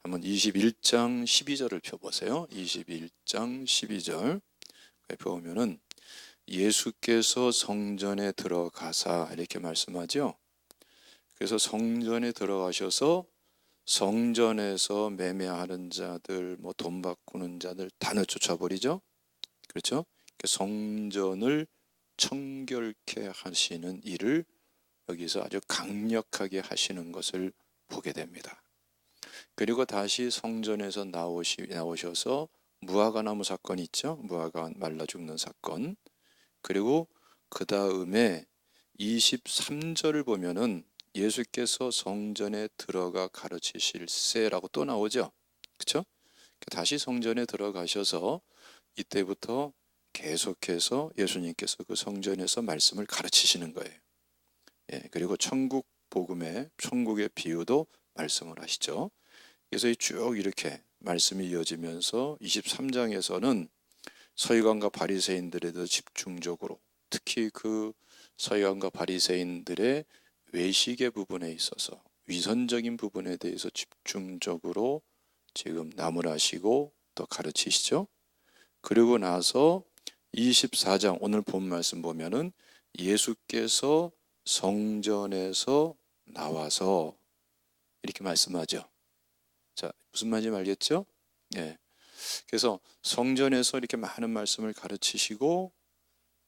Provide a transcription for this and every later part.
한번 21장 12절을 펴보세요. 21장 12절 보면은 예수께서 성전에 들어가사 이렇게 말씀하죠. 그래서 성전에 들어가셔서 성전에서 매매하는 자들, 돈 바꾸는 자들 다 내쫓아버리죠. 그렇죠? 성전을 청결케 하시는 일을 여기서 아주 강력하게 하시는 것을 보게 됩니다. 그리고 다시 성전에서 나오셔서 무화과나무 사건 있죠? 무화과 말라 죽는 사건. 그리고 그 다음에 23절을 보면은 예수께서 성전에 들어가 가르치실세라고 또 나오죠. 그렇죠? 다시 성전에 들어가셔서 이때부터 계속해서 예수님께서 그 성전에서 말씀을 가르치시는 거예요. 그리고 천국 복음의 천국의 비유도 말씀을 하시죠. 그래서 쭉 이렇게 말씀이 이어지면서 23장에서는 서기관과 바리새인들에 대해서 집중적으로, 특히 그 서기관과 바리새인들의 외식의 부분에 있어서 위선적인 부분에 대해서 집중적으로 지금 나무라시고 또 가르치시죠. 그리고 나서 24장 오늘 본 말씀 보면은 예수께서 성전에서 나와서 이렇게 말씀하죠. 자, 무슨 말인지 알겠죠? 그래서 성전에서 이렇게 많은 말씀을 가르치시고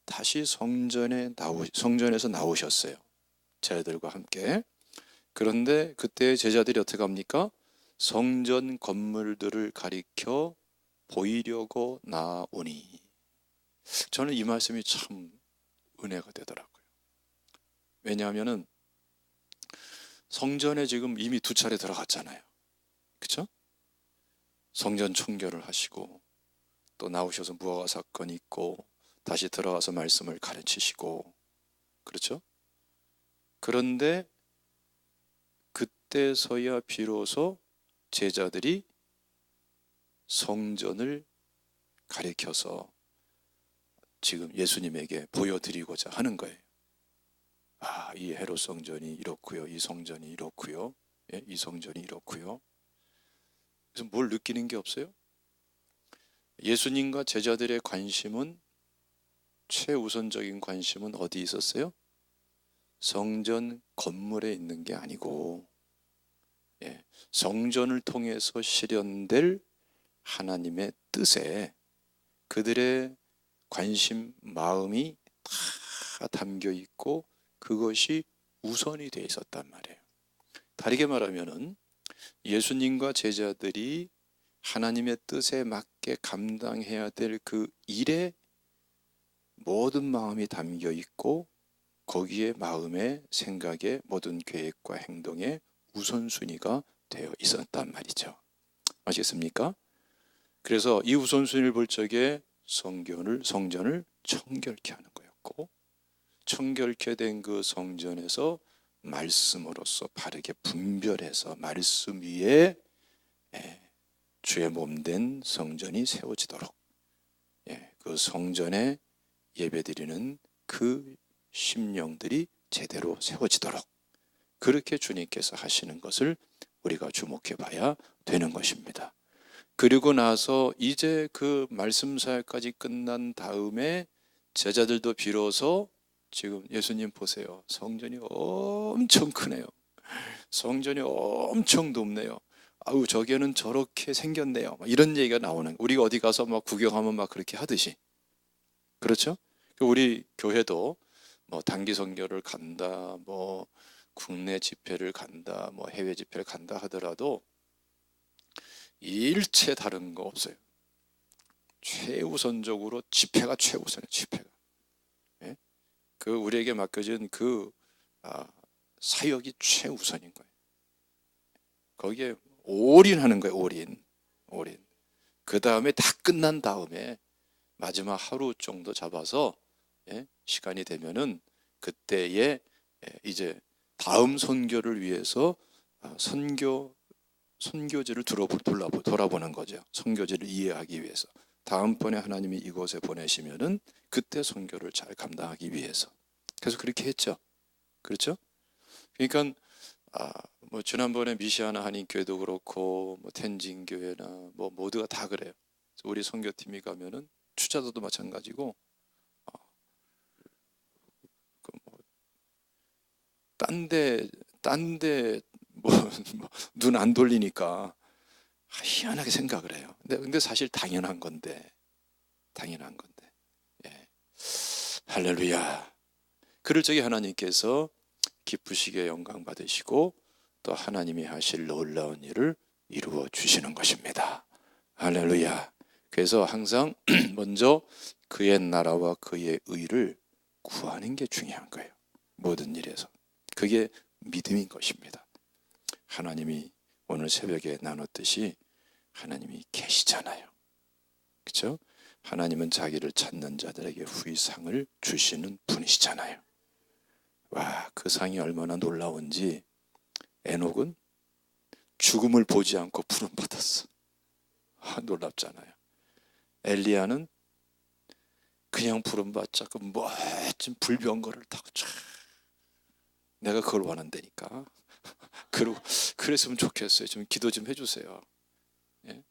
다시 성전에서 나오셨어요. 제자들과 함께. 그런데 그때 제자들이 어떻게 합니까? 성전 건물들을 가리켜 보이려고 나오니. 저는 이 말씀이 참 은혜가 되더라고요. 왜냐하면은 성전에 지금 이미 2차례 들어갔잖아요. 그렇죠? 성전 청결을 하시고 또 나오셔서 무화과 사건이 있고 다시 들어가서 말씀을 가르치시고, 그렇죠? 그런데 그때서야 비로소 제자들이 성전을 가리켜서 지금 예수님에게 보여드리고자 하는 거예요. 이 헤롯 성전이 이렇고요, 이 성전이 이렇고요, 이 성전이 이렇고요. 그래서 뭘 느끼는 게 없어요? 예수님과 제자들의 관심은, 최우선적인 관심은 어디 있었어요? 성전 건물에 있는 게 아니고 성전을 통해서 실현될 하나님의 뜻에 그들의 관심, 마음이 다 담겨 있고 그것이 우선이 되어 있었단 말이에요. 다르게 말하면은 예수님과 제자들이 하나님의 뜻에 맞게 감당해야 될 그 일에 모든 마음이 담겨 있고 거기에 마음의 생각의 모든 계획과 행동의 우선순위가 되어 있었단 말이죠. 아시겠습니까? 그래서 이 우선순위를 볼 적에 성전을 청결케 하는 거였고, 청결케 된 그 성전에서 말씀으로서 바르게 분별해서 말씀 위에 주의 몸된 성전이 세워지도록, 그 성전에 예배드리는 그 심령들이 제대로 세워지도록 그렇게 주님께서 하시는 것을 우리가 주목해 봐야 되는 것입니다. 그리고 나서 이제 그 말씀 사역까지 끝난 다음에 제자들도 비로소 지금 예수님 보세요. 성전이 엄청 크네요. 성전이 엄청 높네요. 아우 저기는 저렇게 생겼네요. 이런 얘기가 나오는, 우리가 어디 가서 막 구경하면 막 그렇게 하듯이. 그렇죠? 우리 교회도 단기 선교를 간다, 국내 집회를 간다, 해외 집회를 간다 하더라도 일체 다른 거 없어요. 최우선적으로 집회가 최우선이에요. 집회가. 그 우리에게 맡겨진 그 사역이 최우선인 거예요. 거기에 올인하는 거예요. 올인. 그 다음에 다 끝난 다음에 마지막 하루 정도 잡아서 시간이 되면은 그때에 이제 다음 선교를 위해서 선교지를 돌아보는 거죠. 선교지를 이해하기 위해서. 다음번에 하나님이 이곳에 보내시면은 그때 선교를 잘 감당하기 위해서. 그래서 그렇게 했죠. 그렇죠? 그러니까 뭐 지난번에 미시아나 한인교회도 그렇고 뭐 텐진교회나 뭐 모두가 다 그래요. 우리 선교팀이 가면은 추자도도 마찬가지고 딴데 뭐 눈 안 돌리니까 희한하게 생각을 해요. 근데 사실 당연한 건데 예. 할렐루야. 그럴 적에 하나님께서 기쁘시게 영광 받으시고 또 하나님이 하실 놀라운 일을 이루어 주시는 것입니다. 할렐루야. 그래서 항상 먼저 그의 나라와 그의 의를 구하는 게 중요한 거예요. 모든 일에서. 그게 믿음인 것입니다. 하나님이 오늘 새벽에 나눴듯이 하나님이 계시잖아요. 그렇죠? 하나님은 자기를 찾는 자들에게 후이상을 주시는 분이시잖아요. 와, 그 상이 얼마나 놀라운지. 에녹은 죽음을 보지 않고 부름 받았어. 놀랍잖아요. 엘리야는 그냥 부름 받자 그 멋진 불병거를 타고 촤. 내가 그걸 원한다니까. 그랬으면 좋겠어요. 좀 기도 좀 해주세요. 예?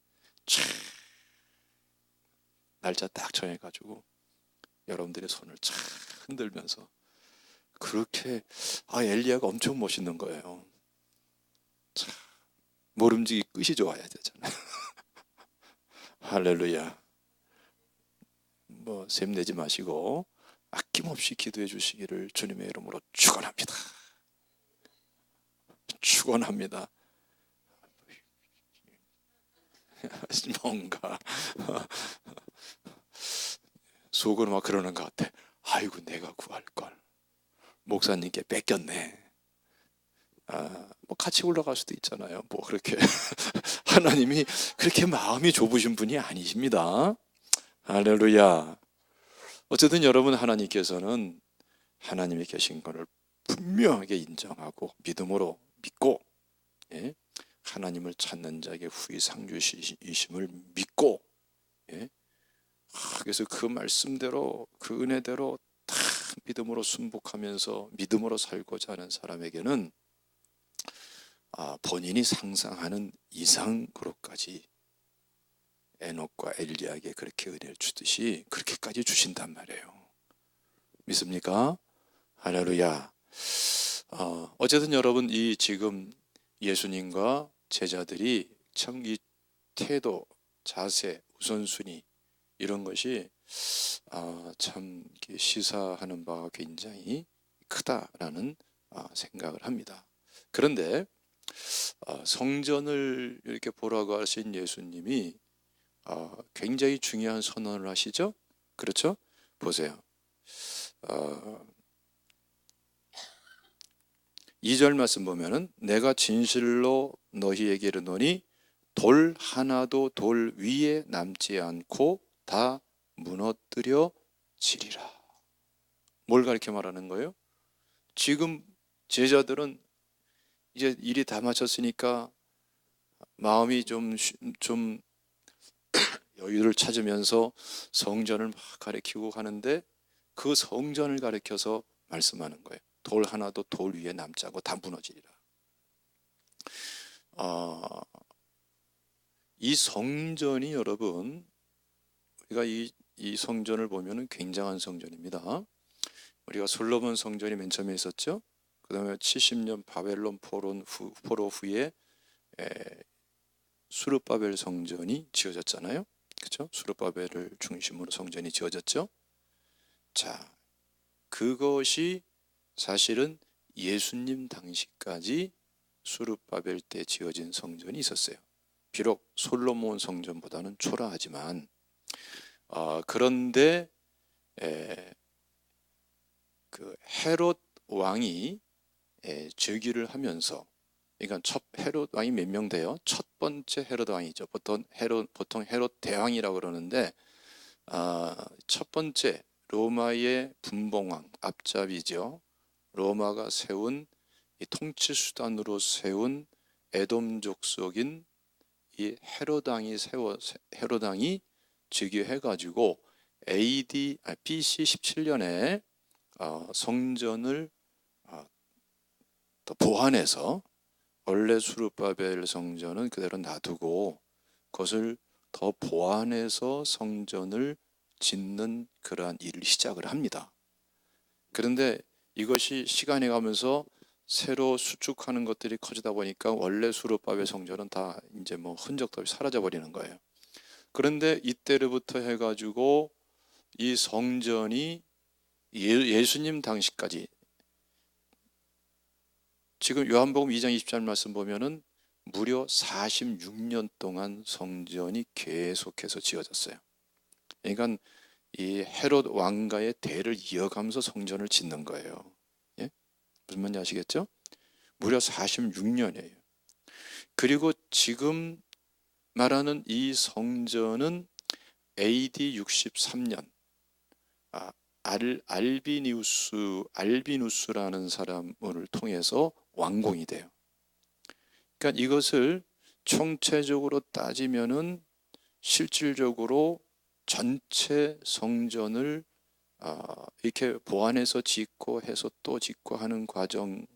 날짜 딱 정해가지고 여러분들의 손을 쫙 흔들면서 그렇게 엘리야가 엄청 멋있는 거예요. 모름지기 끝이 좋아야 되잖아요. 할렐루야. 뭐 샘내지 마시고 아낌없이 기도해 주시기를 주님의 이름으로 축원합니다. 축원합니다. 뭔가 속으로 막 그러는 것 같아. 아이고 내가 구할 걸 목사님께 뺏겼네. 뭐 같이 올라갈 수도 있잖아요. 뭐 그렇게 하나님이 그렇게 마음이 좁으신 분이 아니십니다. 할렐루야. 어쨌든 여러분 하나님께서는 하나님이 계신 것을 분명하게 인정하고 믿음으로 믿고 예? 하나님을 찾는 자에게 후이상 주시심을 믿고 예? 그래서 그 말씀대로 그 은혜대로 다 믿음으로 순복하면서 믿음으로 살고자 하는 사람에게는 본인이 상상하는 이상으로까지 에녹과 엘리야에게 그렇게 은혜를 주듯이 그렇게까지 주신단 말이에요. 믿습니까? 할렐루야. 어쨌든 여러분 이 지금 예수님과 제자들이 참 이 태도, 자세, 우선순위 이런 것이 참 시사하는 바가 굉장히 크다라는 생각을 합니다. 그런데 성전을 이렇게 보라고 하신 예수님이 굉장히 중요한 선언을 하시죠? 그렇죠? 보세요. 2절 말씀 보면은 내가 진실로 너희에게 이르노니 돌 하나도 돌 위에 남지 않고 다 무너뜨려 지리라. 뭘 가르쳐 말하는 거예요? 지금 제자들은 이제 일이 다 마쳤으니까 마음이 좀 여유를 찾으면서 성전을 막 가리키고 하는데 그 성전을 가리켜서 말씀하는 거예요. 돌 하나도 돌 위에 남지 않고 다 무너지리라. 이 성전이 여러분 우리가 이 성전을 보면은 굉장한 성전입니다. 우리가 솔로몬 성전이 맨 처음에 있었죠. 그 다음에 70년 바벨론 포로 후에 수르바벨 성전이 지어졌잖아요. 그렇죠? 수르바벨을 중심으로 성전이 지어졌죠. 자, 그것이 사실은 예수님 당시까지 수르바벨 때 지어진 성전이 있었어요. 비록 솔로몬 성전보다는 초라하지만 그런데 그 헤롯 왕이 즉위를 하면서 그러니까 헤롯 왕이 몇 명 돼요? 첫 번째 헤롯 왕이죠. 보통 헤롯 대왕이라고 그러는데 첫 번째 로마의 분봉왕 앞잡이죠. 로마가 세운 이 통치 수단으로 세운 에돔 족속인 이 헤롯 왕이 즉위해가지고 BC 17년에 성전을 또 보완해서 원래 수르바벨 성전은 그대로 놔두고 그것을 더 보완해서 성전을 짓는 그러한 일을 시작을 합니다. 그런데 이것이 시간이 가면서 새로 수축하는 것들이 커지다 보니까 원래 수르바벨 성전은 다 이제 뭐 흔적도 없이 사라져 버리는 거예요. 그런데 이때로부터 해가지고 이 성전이 예수님 당시까지, 지금 요한복음 2장 20절 말씀 보면은 무려 46년 동안 성전이 계속해서 지어졌어요. 그러니까 이 헤롯 왕가의 대를 이어가면서 성전을 짓는 거예요. 예? 무슨 말인지 아시겠죠? 무려 46년이에요. 그리고 지금 말하는 이 성전은 AD 63년 알비누스라는 사람을 통해서 완공이 돼요. 그러니까 이것을 총체적으로 따지면은 실질적으로 전체 성전을 이렇게 보완해서 짓고 해서 또 짓고 하는 과정,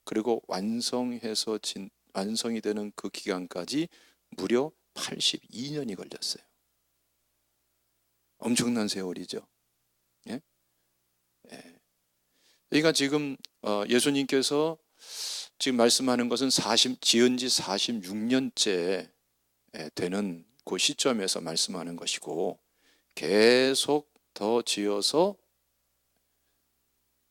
그리고 완성이 되는 그 기간까지 무려 82년이 걸렸어요. 엄청난 세월이죠. 예? 예. 그러니까 지금 예수님께서 지금 말씀하는 것은 지은 지 46년째 되는 그 시점에서 말씀하는 것이고, 계속 더 지어서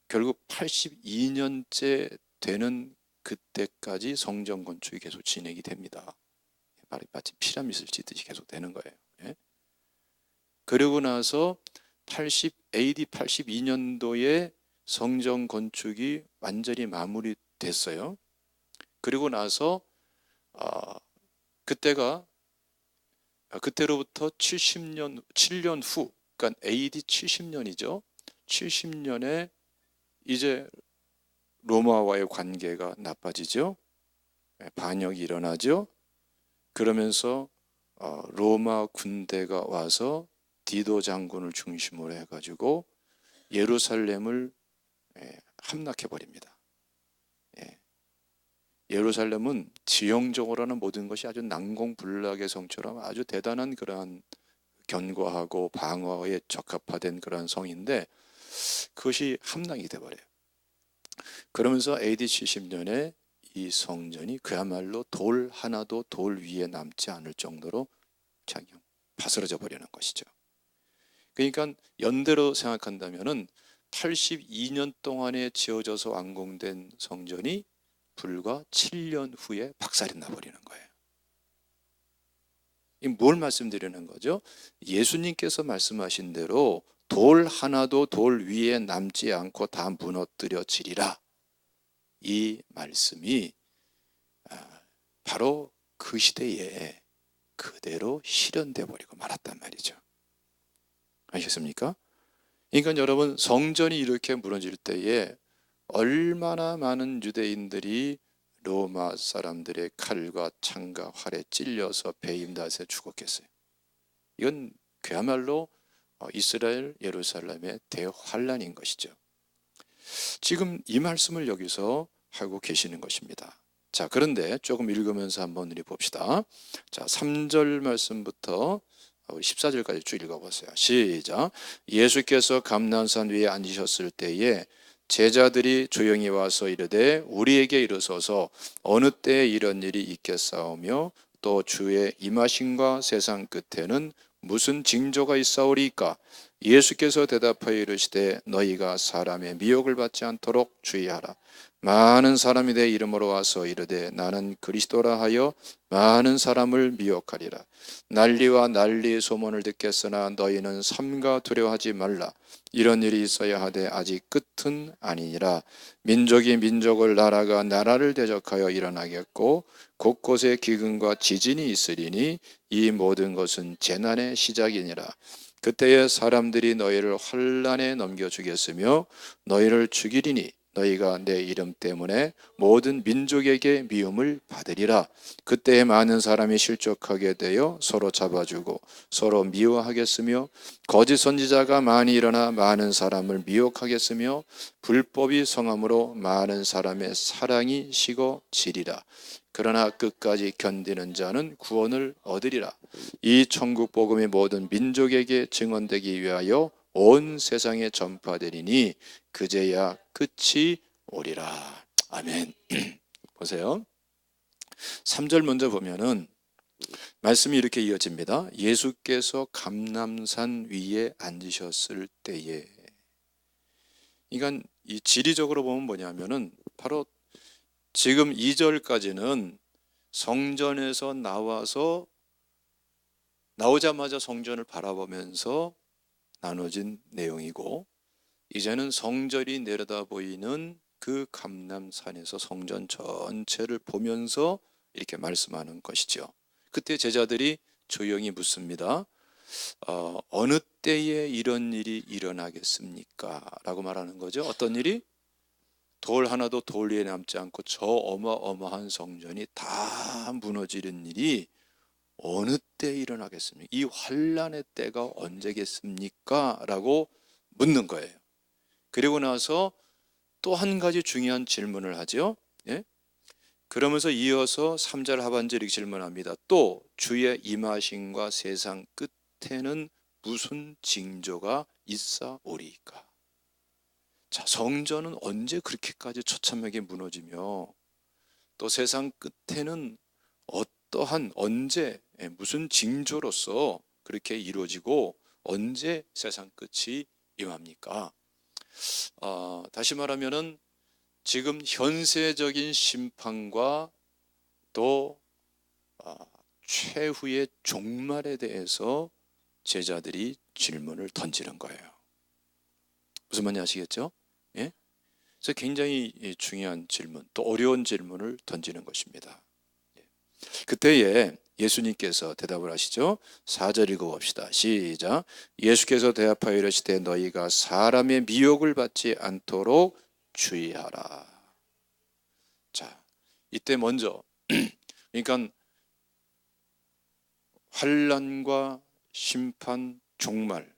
결국 82년째 되는 그때까지 성전 건축이 계속 진행이 됩니다. 마치 피라미드를 짓듯이 계속 되는 거예요. 예? 그리고 나서 AD 82년도에 성전 건축이 완전히 마무리됐어요. 그리고 나서 그때로부터 7년 후, 그러니까 AD 70년이죠. 70년에 이제 로마와의 관계가 나빠지죠. 반역이 일어나죠. 그러면서 로마 군대가 와서 디도 장군을 중심으로 해가지고 예루살렘을 함락해 버립니다. 예루살렘은 지형적으로는 모든 것이 아주 난공불락의 성처럼 아주 대단한 그러한 견고하고 방어에 적합화된 그러한 성인데 그것이 함락이 돼버려요. 그러면서 AD 70년에 이 성전이 그야말로 돌 하나도 돌 위에 남지 않을 정도로 그냥 파스러져 버리는 것이죠. 그러니까 연대로 생각한다면은 82년 동안에 지어져서 완공된 성전이 불과 7년 후에 박살이 나버리는 거예요. 뭘 말씀드리는 거죠? 예수님께서 말씀하신 대로 돌 하나도 돌 위에 남지 않고 다 무너뜨려지리라. 이 말씀이 바로 그 시대에 그대로 실현돼 버리고 말았단 말이죠. 아시겠습니까? 그러니까 여러분, 성전이 이렇게 무너질 때에 얼마나 많은 유대인들이 로마 사람들의 칼과 창과 활에 찔려서 배임닷에 죽었겠어요. 이건 그야말로 이스라엘 예루살렘의 대환란인 것이죠. 지금 이 말씀을 여기서 하고 계시는 것입니다. 자, 그런데 조금 읽으면서 한번 우리 봅시다. 자, 3절 말씀부터 우리 14절까지 쭉 읽어보세요. 시작. 예수께서 감난산 위에 앉으셨을 때에 제자들이 조용히 와서 이르되 우리에게 이르소서 어느 때에 이런 일이 있겠사오며 또 주의 임하심과 세상 끝에는 무슨 징조가 있사오리이까? 예수께서 대답하여 이르시되 너희가 사람의 미혹을 받지 않도록 주의하라. 많은 사람이 내 이름으로 와서 이르되 나는 그리스도라 하여 많은 사람을 미혹하리라. 난리와 난리의 소문을 듣겠으나 너희는 삼가 두려워하지 말라. 이런 일이 있어야 하되 아직 끝은 아니니라. 민족이 민족을 나라가 나라를 대적하여 일어나겠고 곳곳에 기근과 지진이 있으리니 이 모든 것은 재난의 시작이니라. 그때에 사람들이 너희를 환난에 넘겨주겠으며 너희를 죽이리니 너희가 내 이름 때문에 모든 민족에게 미움을 받으리라. 그때에 많은 사람이 실족하게 되어 서로 잡아주고 서로 미워하겠으며 거짓 선지자가 많이 일어나 많은 사람을 미혹하겠으며 불법이 성함으로 많은 사람의 사랑이 식어지리라. 그러나 끝까지 견디는 자는 구원을 얻으리라. 이 천국 복음이 모든 민족에게 증언되기 위하여 온 세상에 전파되리니 그제야 끝이 오리라. 아멘. 보세요. 3절 먼저 보면은 말씀이 이렇게 이어집니다. 예수께서 감람산 위에 앉으셨을 때에. 그러니까 이 지리적으로 보면 뭐냐면은 바로 지금 2절까지는 성전에서 나오자마자 성전을 바라보면서 나눠진 내용이고, 이제는 성전이 내려다 보이는 그 감람산에서 성전 전체를 보면서 이렇게 말씀하는 것이죠. 그때 제자들이 조용히 묻습니다. 어느 때에 이런 일이 일어나겠습니까? 라고 말하는 거죠. 어떤 일이? 돌 하나도 돌 위에 남지 않고 저 어마어마한 성전이 다 무너지는 일이 어느 때에 일어나겠습니까? 이 환란의 때가 언제겠습니까? 라고 묻는 거예요. 그리고 나서 또 한 가지 중요한 질문을 하죠. 예? 그러면서 이어서 3절 하반절 이렇게 질문합니다. 또 주의 임하심과 세상 끝에는 무슨 징조가 있사오리까? 자, 성전은 언제 그렇게까지 처참하게 무너지며 또 세상 끝에는 어떠한 언제 무슨 징조로서 그렇게 이루어지고 언제 세상 끝이 임합니까? 다시 말하면은 지금 현세적인 심판과 또 최후의 종말에 대해서 제자들이 질문을 던지는 거예요. 무슨 말인지 아시겠죠? 예? 그래서 굉장히 중요한 질문, 또 어려운 질문을 던지는 것입니다. 그때에 예수님께서 대답을 하시죠. 4절 읽어봅시다. 시작. 예수께서 대답하여 이르시되 너희가 사람의 미혹을 받지 않도록 주의하라. 자, 이때 먼저 그러니까 환난과 심판, 종말,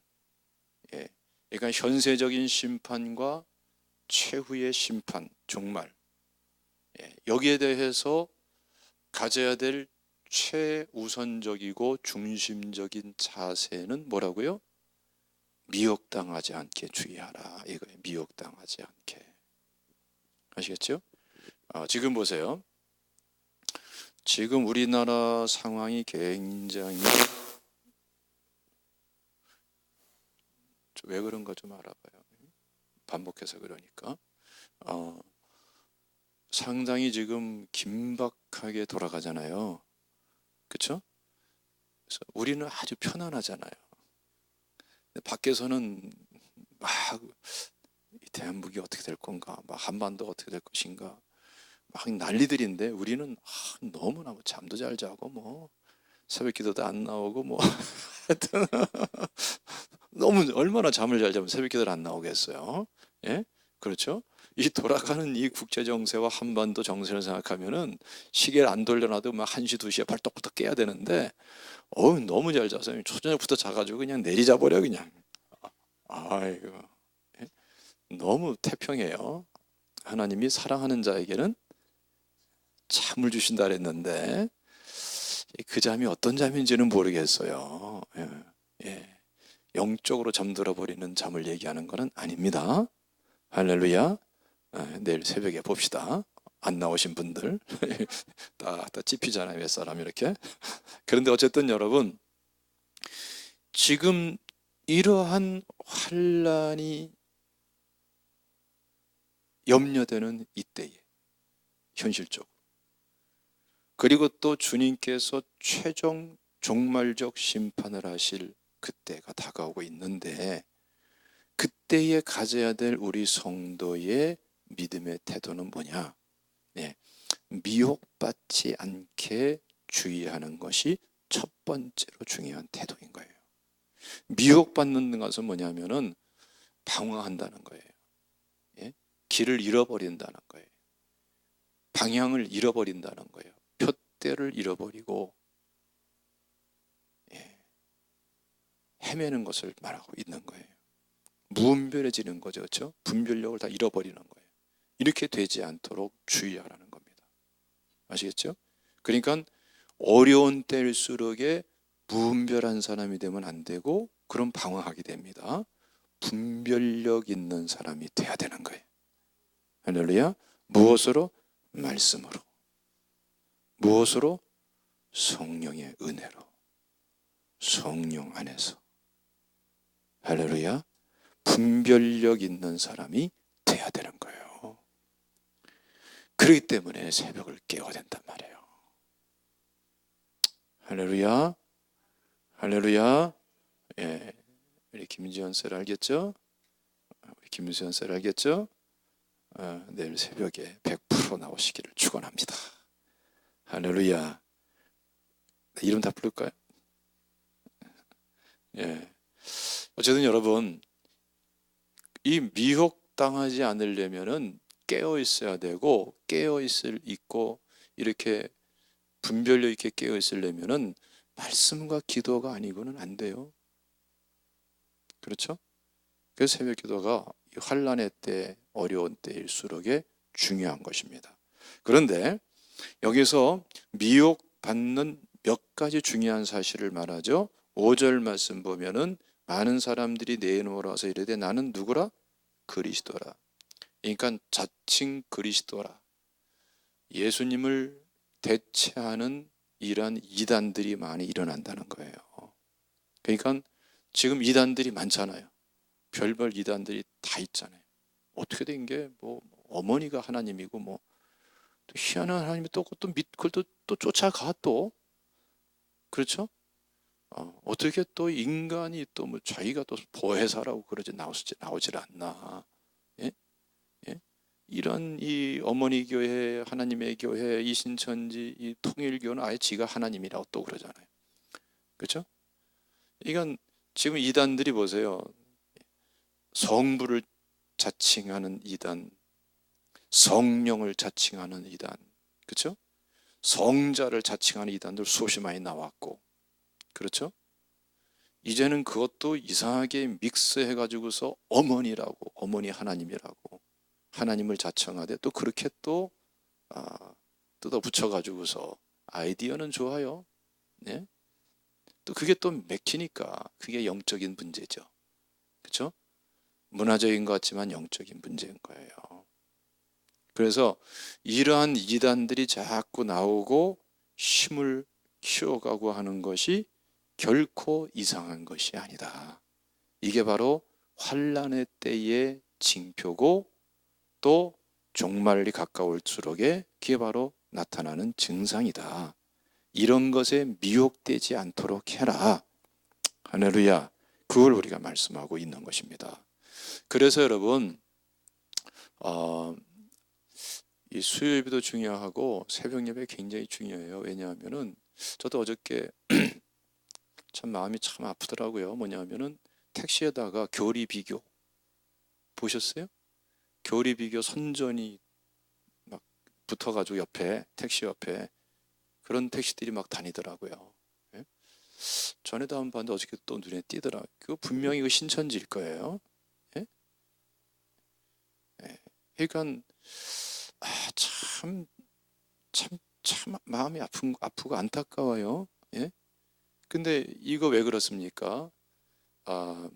그러니까 현세적인 심판과 최후의 심판, 종말, 여기에 대해서 가져야 될 최우선적이고 중심적인 자세는 뭐라고요? 미혹당하지 않게 주의하라. 이거예요. 미혹당하지 않게. 아시겠죠? 지금 보세요. 지금 우리나라 상황이 굉장히, 왜 그런가 좀 알아봐요. 반복해서 그러니까. 상당히 지금 긴박하게 돌아가잖아요. 그렇죠? 그래서 우리는 아주 편안하잖아요. 밖에서는 막 대한민국이 어떻게 될 건가, 막 한반도 어떻게 될 것인가, 막 난리들인데 우리는 너무나 뭐 잠도 잘 자고 뭐 새벽기도도 안 나오고 뭐 하여튼 너무 얼마나 잠을 잘 자면 새벽기도를 안 나오겠어요. 예? 그렇죠? 이 돌아가는 이 국제 정세와 한반도 정세를 생각하면은 시계를 안 돌려놔도 막 1시, 2시에 발떡발떡 깨야 되는데 너무 잘 자서 초저녁부터 자가지고 그냥 내리자 버려 그냥. 아이고. 예? 너무 태평해요. 하나님이 사랑하는 자에게는 잠을 주신다 그랬는데 그 잠이 어떤 잠인지는 모르겠어요. 예. 영적으로 잠들어 버리는 잠을 얘기하는 것은 아닙니다. 할렐루야. 내일 새벽에 봅시다. 안 나오신 분들 다 찝히잖아요. 몇 사람 이렇게. 그런데 어쨌든 여러분, 지금 이러한 환란이 염려되는 이때에 현실적으로, 그리고 또 주님께서 최종 종말적 심판을 하실 그때가 다가오고 있는데, 그때에 가져야 될 우리 성도의 믿음의 태도는 뭐냐? 미혹받지 않게 주의하는 것이 첫 번째로 중요한 태도인 거예요. 미혹받는 것은 뭐냐면은 방황한다는 거예요. 길을 잃어버린다는 거예요. 방향을 잃어버린다는 거예요. 표대를 잃어버리고 헤매는 것을 말하고 있는 거예요. 무분별해지는 거죠. 그렇죠? 분별력을 다 잃어버리는 거예요. 이렇게 되지 않도록 주의하라는 겁니다. 아시겠죠? 그러니까 어려운 때일수록에 무분별한 사람이 되면 안 되고, 그럼 방황하게 됩니다. 분별력 있는 사람이 돼야 되는 거예요. 할렐루야. 무엇으로? 말씀으로. 무엇으로? 성령의 은혜로. 성령 안에서. 할렐루야. 분별력 있는 사람이 돼야 되는 거예요. 그렇기 때문에 새벽을 깨워야 된단 말이에요. 할렐루야. 할렐루야. 예, 우리 김지현 쌤 알겠죠? 우리 김지현 쌤 알겠죠? 내일 새벽에 100% 나오시기를 축원합니다. 할렐루야. 이름 다 부를까요? 예. 어쨌든 여러분, 이 미혹당하지 않으려면은 깨어 있어야 되고, 있고 이렇게 분별력 있게 깨어 있으려면은 말씀과 기도가 아니고는 안 돼요. 그렇죠? 그래서 새벽 기도가 환난의 때, 어려운 때일수록에 중요한 것입니다. 그런데 여기서 미혹받는 몇 가지 중요한 사실을 말하죠. 5절 말씀 보면은 많은 사람들이 내놓으러 와서 이르되 나는 누구라? 그리스도라. 그러니까 자칭 그리스도라. 예수님을 대체하는 이러한 이단들이 많이 일어난다는 거예요. 그러니까 지금 이단들이 많잖아요. 별별 이단들이 다 있잖아요. 어떻게 된 게 뭐 어머니가 하나님이고 뭐 또 희한한 하나님이 또 그걸 또 쫓아가 또. 그렇죠? 어떻게 또 인간이 또 뭐 자기가 또 보혜사라고 그러지 나오질 않나. 예? 예? 이런 이 어머니 교회, 하나님의 교회, 이신천지, 이 통일교는 아예 지가 하나님이라고 또 그러잖아요. 그렇죠? 이건 지금 이단들이 보세요. 성부를 자칭하는 이단, 성령을 자칭하는 이단, 그렇죠? 성자를 자칭하는 이단들 수없이 많이 나왔고, 그렇죠? 이제는 그것도 이상하게 믹스해가지고서 어머니라고, 어머니 하나님이라고, 하나님을 자청하되 또 그렇게 또 뜯어 붙여가지고서 아이디어는 좋아요. 네? 또 그게 또 맥히니까 그게 영적인 문제죠. 그렇죠? 문화적인 것 같지만 영적인 문제인 거예요. 그래서 이러한 이단들이 자꾸 나오고 힘을 키워가고 하는 것이 결코 이상한 것이 아니다. 이게 바로 환난의 때의 징표고 또 종말이 가까울수록에 그게 바로 나타나는 증상이다. 이런 것에 미혹되지 않도록 해라. 할렐루야. 그걸 우리가 말씀하고 있는 것입니다. 그래서 여러분, 이 수요 예배도 중요하고 새벽 예배 굉장히 중요해요. 왜냐하면은 저도 어저께 참 마음이 참 아프더라고요. 뭐냐면은 택시에다가 교리 비교 보셨어요? 교리 비교 선전이 막 붙어가지고 옆에 택시 옆에 그런 택시들이 막 다니더라고요. 예? 전에도 한번 봤는데 어저께 또 눈에 띄더라. 그거 분명히 그 신천지일 거예요. 예? 예. 그러니까 참 마음이 아프고 안타까워요. 예? 근데 이거 왜 그렇습니까?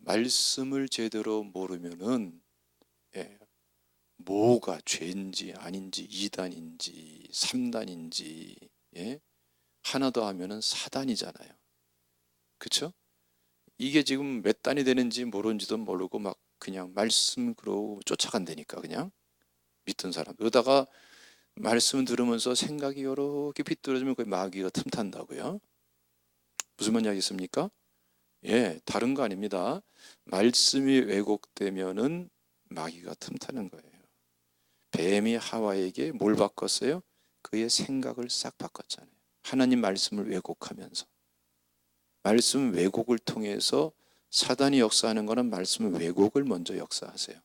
말씀을 제대로 모르면은 뭐가 죄인지 아닌지 2단인지 3단인지 하나 더 하면은 4단이잖아요. 그렇죠? 이게 지금 몇 단이 되는지 모르는지도 모르고 막 그냥 말씀으로 쫓아간다니까 그냥 믿던 사람. 그러다가 말씀 들으면서 생각이 이렇게 비뚤어지면 그 마귀가 틈탄다고요. 무슨 말이겠습니까? 다른 거 아닙니다. 말씀이 왜곡되면은 마귀가 틈타는 거예요. 뱀이 하와에게 뭘 바꿨어요? 그의 생각을 싹 바꿨잖아요. 하나님 말씀을 왜곡하면서. 말씀 왜곡을 통해서 사단이 역사하는 것은 말씀 왜곡을 먼저 역사하세요.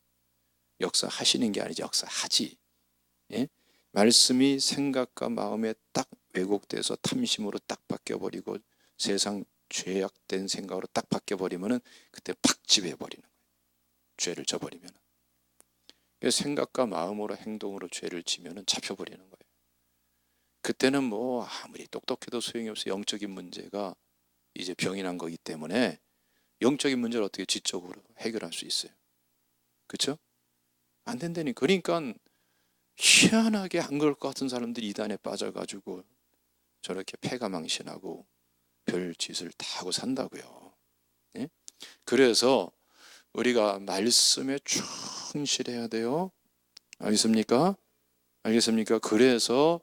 역사하시는 게 아니지 역사하지. 예? 말씀이 생각과 마음에 딱 왜곡돼서 탐심으로 딱 바뀌어버리고 세상 죄악된 생각으로 딱 바뀌어버리면 그때 팍 지배해버리는 거예요. 죄를 져버리면. 생각과 마음으로 행동으로 죄를 지면 잡혀버리는 거예요. 그때는 뭐 아무리 똑똑해도 소용이 없어. 영적인 문제가 이제 병이 난 거기 때문에 영적인 문제를 어떻게 지적으로 해결할 수 있어요? 그렇죠? 안 된다니. 그러니까 희한하게 안 그럴 것 같은 사람들이 이단에 빠져가지고 저렇게 패가망신하고 별 짓을 다 하고 산다고요. 예? 그래서 우리가 말씀에 충실해야 돼요. 알겠습니까? 알겠습니까? 그래서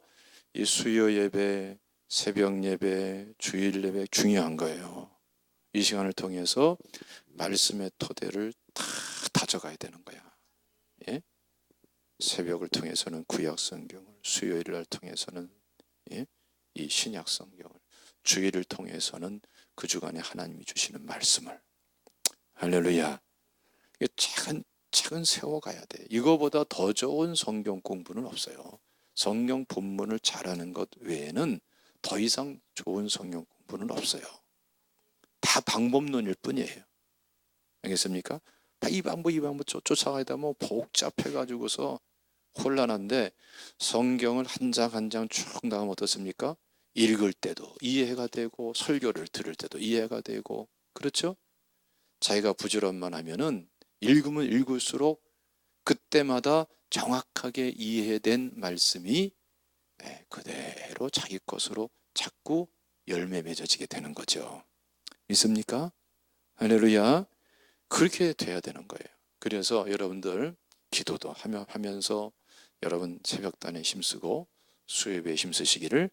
이 수요 예배, 새벽 예배, 주일 예배 중요한 거예요. 이 시간을 통해서 말씀의 토대를 다 다져가야 되는 거야. 예? 새벽을 통해서는 구약 성경을, 수요일을 통해서는 이 신약 성경을, 주일을 통해서는 그 주간에 하나님이 주시는 말씀을. 할렐루야. 이게 차근차근 세워가야 돼. 이거보다 더 좋은 성경 공부는 없어요. 성경 본문을 잘하는 것 외에는 더 이상 좋은 성경 공부는 없어요. 다 방법론일 뿐이에요. 알겠습니까? 이 방법 쫓아가다 뭐 복잡해가지고서 혼란한데, 성경을 한 장 한 장 쭉 나가면 어떻습니까? 읽을 때도 이해가 되고 설교를 들을 때도 이해가 되고, 그렇죠? 자기가 부지런만 하면은 읽으면 읽을수록 그때마다 정확하게 이해된 말씀이 그대로 자기 것으로 자꾸 열매 맺어지게 되는 거죠. 믿습니까? 할렐루야. 그렇게 돼야 되는 거예요. 그래서 여러분들 기도도 하면서 여러분 새벽단에 힘쓰고 수요예배에 힘쓰시기를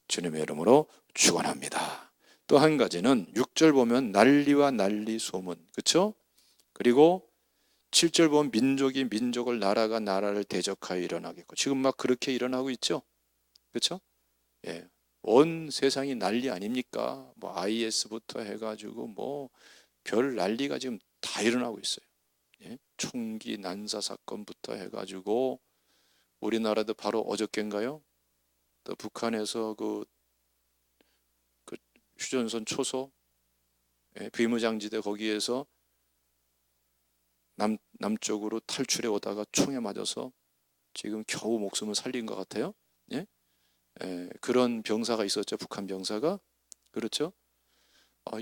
주님의 이름으로 축원합니다. 또 한 가지는 6절 보면 난리와 난리 소문, 그렇죠? 그리고 7절 보면 민족이 민족을, 나라가 나라를 대적하여 일어나겠고, 지금 막 그렇게 일어나고 있죠? 그렇죠? 예. 온 세상이 난리 아닙니까? 뭐 IS부터 해가지고 뭐 별 난리가 지금 다 일어나고 있어요. 예? 총기 난사 사건부터 해가지고 우리나라도 바로 어저께인가요? 또 북한에서 그 휴전선 초소, 비무장지대 거기에서 남쪽으로 탈출해 오다가 총에 맞아서 지금 겨우 목숨을 살린 것 같아요. 예? 그런 병사가 있었죠. 북한 병사가. 그렇죠?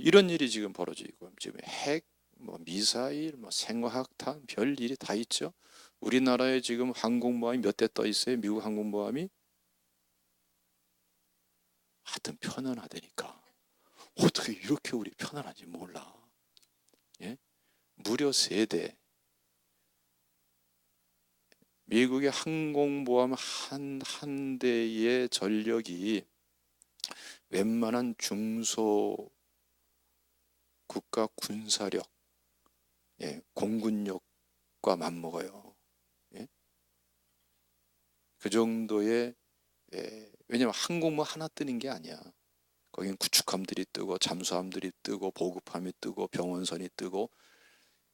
이런 일이 지금 벌어지고, 지금 핵, 뭐 미사일, 뭐 생화학탄, 별 일이 다 있죠. 우리나라에 지금 항공모함이 몇 대 떠 있어요? 미국 항공모함이. 하여튼 편안하다니까. 어떻게 이렇게 우리 편안한지 몰라. 예? 무려 3대. 미국의 항공모함 한 대의 전력이 웬만한 중소 국가 군사력, 공군력과 맞먹어요. 예? 그 정도의, 왜냐하면 항공모 하나 뜨는 게 아니야. 거긴 구축함들이 뜨고 잠수함들이 뜨고 보급함이 뜨고 병원선이 뜨고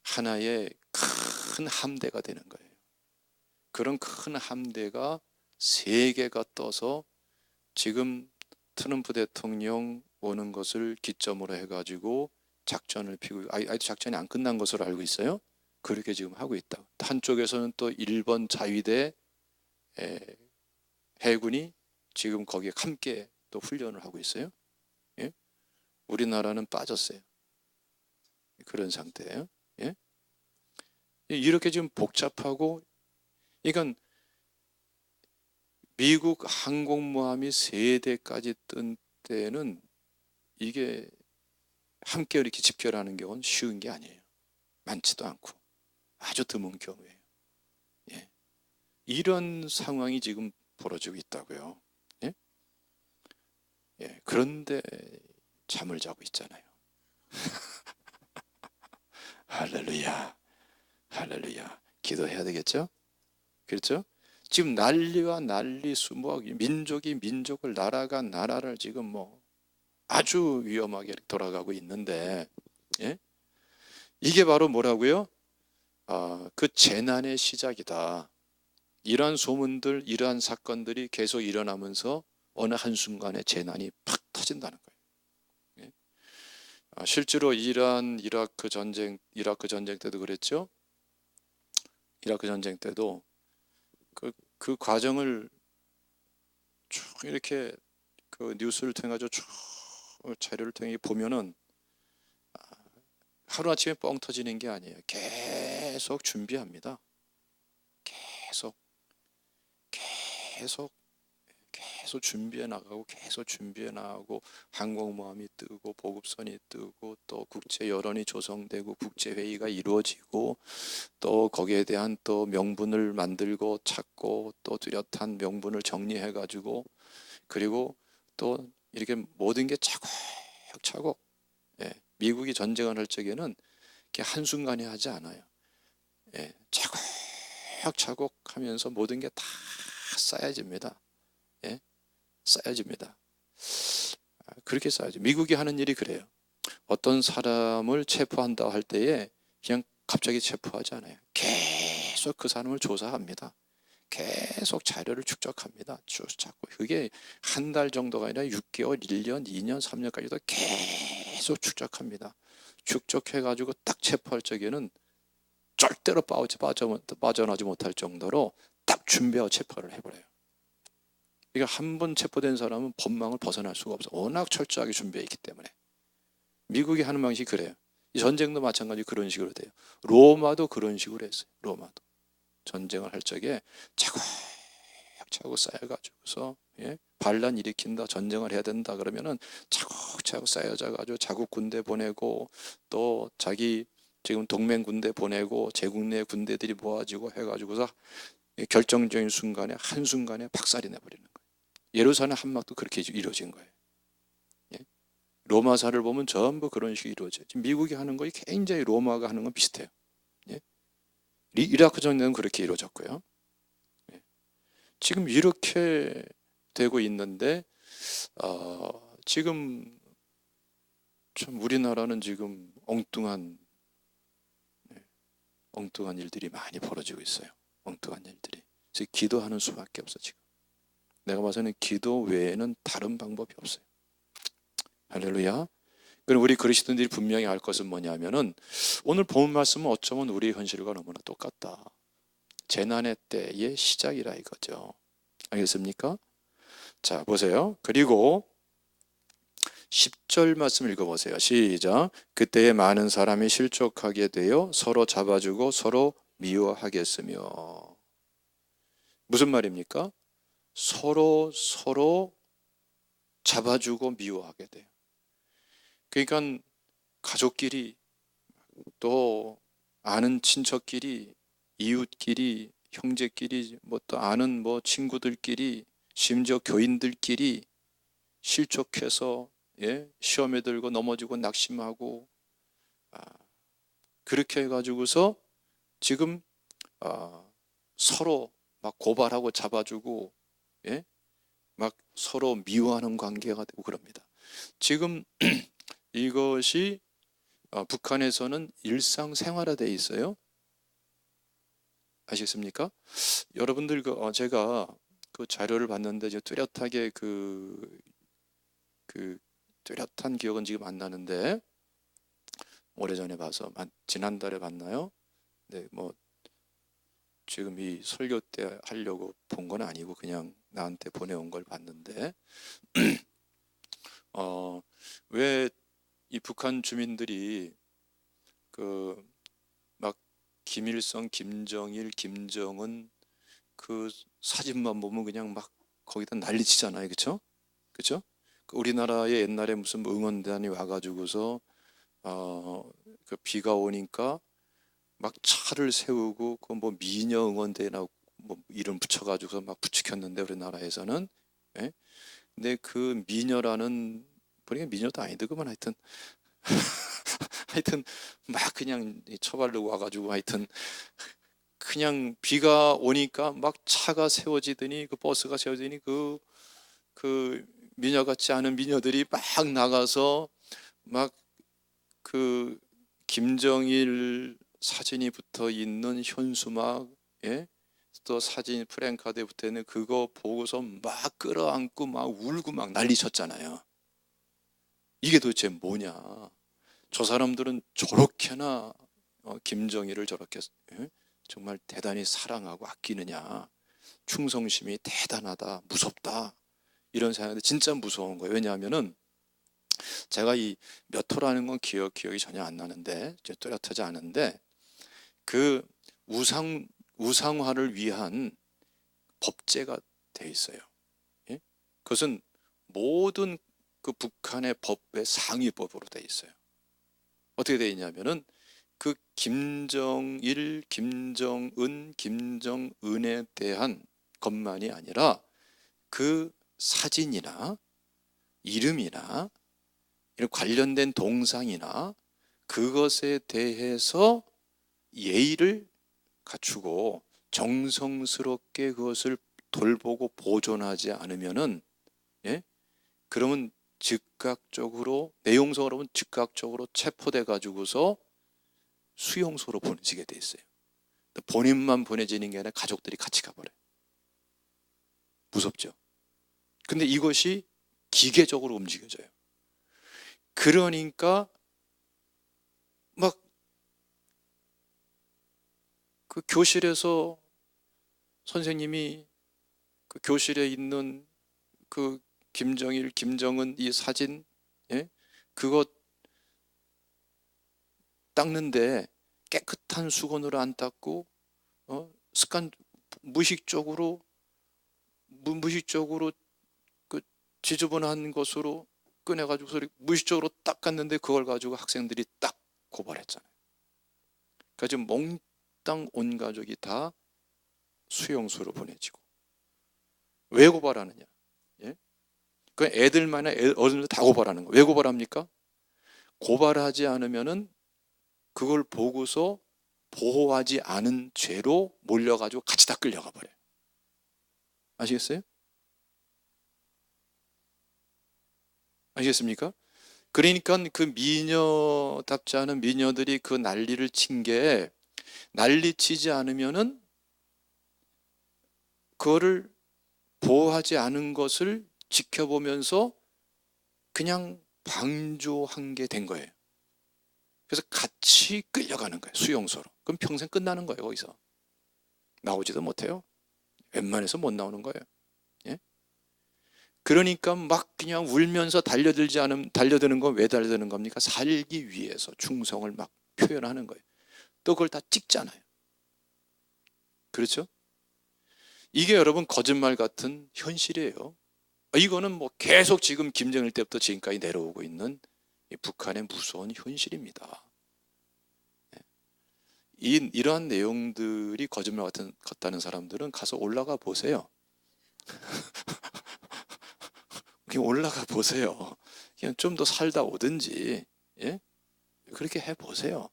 하나의 큰 함대가 되는 거예요. 그런 큰 함대가 3개가 떠서 지금 트럼프 대통령 오는 것을 기점으로 해가지고 작전을 피고, 아직도 작전이 안 끝난 것으로 알고 있어요. 그렇게 지금 하고 있다. 한쪽에서는 또 일본 자위대 해군이 지금 거기에 함께 또 훈련을 하고 있어요. 예? 우리나라는 빠졌어요. 그런 상태예요. 예? 이렇게 지금 복잡하고, 그러니까 미국 항공모함이 3대까지 뜬 때는 이게 함께 이렇게 집결하는 경우는 쉬운 게 아니에요. 많지도 않고 아주 드문 경우예요. 예. 이런 상황이 지금 벌어지고 있다고요. 예? 예. 그런데 잠을 자고 있잖아요. 할렐루야, 할렐루야. 기도해야 되겠죠? 그렇죠? 지금 난리와 난리 수목, 민족이 민족을, 나라가 나라를 지금 뭐 아주 위험하게 돌아가고 있는데, 예? 이게 바로 뭐라고요? 그 재난의 시작이다. 이러한 소문들, 이러한 사건들이 계속 일어나면서 어느 한순간에 재난이 팍 터진다는 거예요. 실제로 이라크 전쟁 때도 그랬죠. 이라크 전쟁 때도 그 과정을 쭉 이렇게 그 뉴스를 통해 가지고 쭉 자료를 통해 보면은 하루아침에 뻥 터지는 게 아니에요. 계속 준비합니다. 계속 준비해 나가고, 계속 준비해 나가고, 항공모함이 뜨고, 보급선이 뜨고, 또 국제 여론이 조성되고, 국제 회의가 이루어지고, 또 거기에 대한 또 명분을 만들고 찾고, 또 뚜렷한 명분을 정리해 가지고, 그리고 또 이렇게 모든 게 차곡차곡, 미국이 전쟁을 할 적에는 한순간에 하지 않아요. 차곡차곡 하면서 모든 게 다 쌓여집니다. 쌓여집니다. 그렇게 쌓여져. 미국이 하는 일이 그래요. 어떤 사람을 체포한다 할 때에 그냥 갑자기 체포하지 않아요. 계속 그 사람을 조사합니다. 계속 자료를 축적합니다. 찾고, 그게 한 달 정도가 아니라 6개월, 1년, 2년, 3년까지도 계속 축적합니다. 축적해가지고 딱 체포할 적에는 절대로 빠져나지 못할 정도로 딱 준비하고 체포를 해버려요. 그러니까 한 번 체포된 사람은 법망을 벗어날 수가 없어. 워낙 철저하게 준비해 있기 때문에. 미국이 하는 방식이 그래요. 이 전쟁도 마찬가지 그런 식으로 돼요. 로마도 그런 식으로 했어요. 로마도 전쟁을 할 적에 차곡차곡 쌓여가지고서 반란 일으킨다, 전쟁을 해야 된다 그러면은 차곡차곡 쌓여져가지고 자국 군대 보내고, 또 자기 지금 동맹 군대 보내고, 제국 내 군대들이 모아지고 해가지고서 결정적인 순간에, 한순간에 박살이 내버리는 거예요. 예루살렘 한막도 그렇게 이루어진 거예요. 로마사를 보면 전부 그런 식으로 이루어져요. 지금 미국이 하는 거에 굉장히 로마가 하는 건 비슷해요. 이라크 전쟁은 그렇게 이루어졌고요. 지금 이렇게 되고 있는데, 지금 참 우리나라는 지금 엉뚱한 일들이 많이 벌어지고 있어요. 엉뚱한 일들이. 그래서 기도하는 수밖에 없어. 지금 내가 봐서는 기도 외에는 다른 방법이 없어요. 할렐루야. 그럼 우리 그리스도인들이 분명히 알 것은 뭐냐면은, 오늘 본 말씀은 어쩌면 우리 현실과 너무나 똑같다. 재난의 때의 시작이라 이거죠. 알겠습니까? 자, 보세요. 그리고 10절 말씀 읽어보세요. 시작. 그때에 많은 사람이 실족하게 되어 서로 잡아주고 서로 미워하겠으며. 무슨 말입니까? 서로 잡아주고 미워하게 돼요. 그러니까 가족끼리, 또 아는 친척끼리, 이웃끼리, 형제끼리, 또 아는 친구들끼리, 심지어 교인들끼리 실족해서 시험에 들고 넘어지고 낙심하고, 그렇게 해가지고서 지금 서로 막 고발하고 잡아주고, 막 서로 미워하는 관계가 되고 그럽니다. 지금 이것이 북한에서는 일상생활화되어 있어요. 아시겠습니까? 여러분들 제가 그 자료를 봤는데 뚜렷하게 뚜렷한 기억은 지금 안 나는데, 오래전에 봐서 지난달에 봤나요? 네, 지금 이 설교 때 하려고 본 건 아니고 그냥 나한테 보내온 걸 봤는데, 왜 이 북한 주민들이 막 김일성, 김정일, 김정은 그 사진만 보면 그냥 막 거기다 난리치잖아요, 그렇죠? 그렇죠? 우리나라에 옛날에 무슨 응원단이 와가지고서 그 비가 오니까 막 차를 세우고 미녀 응원대라고 이름 붙여가지고서 막 부추겼는데, 우리나라에서는. 근데 그 미녀라는, 보니까 미녀도 아닌데 그만 하여튼 막 그냥 처바르고 와가지고, 하여튼 그냥 비가 오니까 막 차가 세워지더니, 그 버스가 세워지더니 그 미녀 같지 않은 미녀들이 막 나가서 막 그 김정일 사진이 붙어 있는 현수막, 또 사진 프랜카드에 붙어 있는 그거 보고서 막 끌어안고 막 울고 막 난리쳤잖아요. 이게 도대체 뭐냐? 저 사람들은 저렇게나 김정일을 저렇게 정말 대단히 사랑하고 아끼느냐, 충성심이 대단하다, 무섭다, 이런 생각이 진짜 무서운 거예요. 왜냐하면은 제가 이 몇 호라는 건 기억이 전혀 안 나는데, 이제 뚜렷하지 않은데, 그 우상화를 위한 법제가 돼 있어요. 예? 그것은 모든 그 북한의 법의 상위법으로 돼 있어요. 어떻게 돼 있냐면은 그 김정일, 김정은, 김정은에 대한 것만이 아니라 그 사진이나 이름이나 이런 관련된 동상이나 그것에 대해서 예의를 갖추고 정성스럽게 그것을 돌보고 보존하지 않으면은, 그러면 즉각적으로, 내용상으로 보면 즉각적으로 체포돼 가지고서 수용소로 보내지게 돼 있어요. 본인만 보내지는 게 아니라 가족들이 같이 가버려요. 무섭죠? 근데 이것이 기계적으로 움직여져요. 그러니까 막 그 교실에서 선생님이 그 교실에 있는 그 김정일, 김정은 이 사진, 그거 닦는데 깨끗한 수건으로 안 닦고 무의식적으로 그 지저분한 것으로 꺼내가지고 무의식적으로 닦았는데 그걸 가지고 학생들이 딱 고발했잖아요. 그러니까 지금 몽땅 온 가족이 다 수용소로 보내지고. 왜 고발하느냐? 그 애들만 어른들 다 고발하는 거예요. 왜 고발합니까? 고발하지 않으면은 그걸 보고서 보호하지 않은 죄로 몰려가지고 같이 다 끌려가 버려요. 아시겠어요? 아시겠습니까? 그러니까 그 미녀답지 않은 미녀들이 그 난리를 친 게, 난리치지 않으면은 그거를 보호하지 않은 것을 지켜보면서 그냥 방조한 게 된 거예요. 그래서 같이 끌려가는 거예요, 수용소로. 그럼 평생 끝나는 거예요. 거기서 나오지도 못해요. 웬만해서 못 나오는 거예요. 그러니까 막 그냥 울면서 달려드는 건 왜 달려드는 겁니까? 살기 위해서 충성을 막 표현하는 거예요. 또 그걸 다 찍잖아요. 그렇죠? 이게 여러분 거짓말 같은 현실이에요. 이거는 뭐 계속 지금 김정일 때부터 지금까지 내려오고 있는 북한의 무서운 현실입니다. 이러한 내용들이 거짓말 같다는 사람들은 가서 올라가 보세요. 그냥 올라가 보세요. 그냥 좀 더 살다 오든지, 그렇게 해보세요.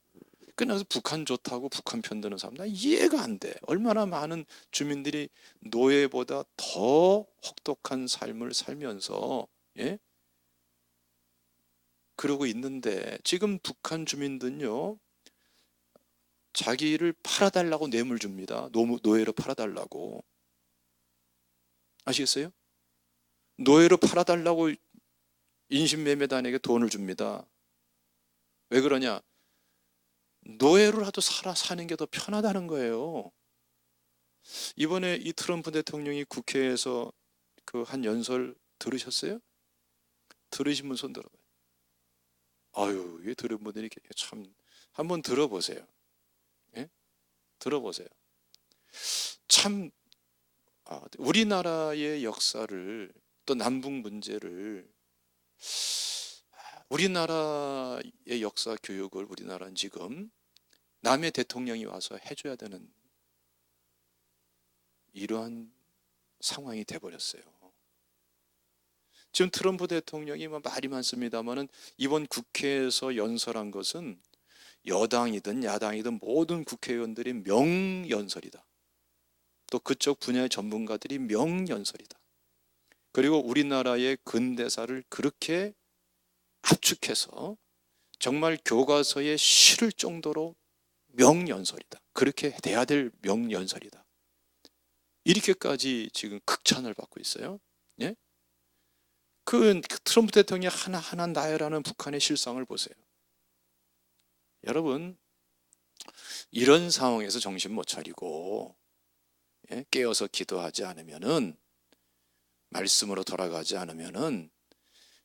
그래서 북한 좋다고 북한 편드는 사람, 나 이해가 안 돼. 얼마나 많은 주민들이 노예보다 더 혹독한 삶을 살면서, 그러고 있는데, 지금 북한 주민들은요, 자기를 팔아달라고 뇌물 줍니다. 노예로 팔아달라고. 아시겠어요? 노예로 팔아달라고 인신매매단에게 돈을 줍니다. 왜 그러냐? 노예로라도 사는 게 더 편하다는 거예요. 이번에 이 트럼프 대통령이 국회에서 그 한 연설 들으셨어요? 들으신 분 손 들어봐요. 아유, 이게 들은 분들이 참, 한번 들어보세요. 들어보세요. 참, 우리나라의 역사를, 또 남북 문제를, 우리나라의 역사 교육을 우리나라는 지금 남의 대통령이 와서 해줘야 되는 이러한 상황이 돼버렸어요. 지금 트럼프 대통령이 말이 많습니다만은 이번 국회에서 연설한 것은 여당이든 야당이든 모든 국회의원들이 명연설이다. 또 그쪽 분야의 전문가들이 명연설이다. 그리고 우리나라의 근대사를 그렇게 압축해서 정말 교과서에 실을 정도로 명연설이다. 그렇게 돼야 될 명연설이다. 이렇게까지 지금 극찬을 받고 있어요. 예? 그 트럼프 대통령이 하나하나 나열하는 북한의 실상을 보세요. 여러분, 이런 상황에서 정신 못 차리고 깨어서 기도하지 않으면은, 말씀으로 돌아가지 않으면은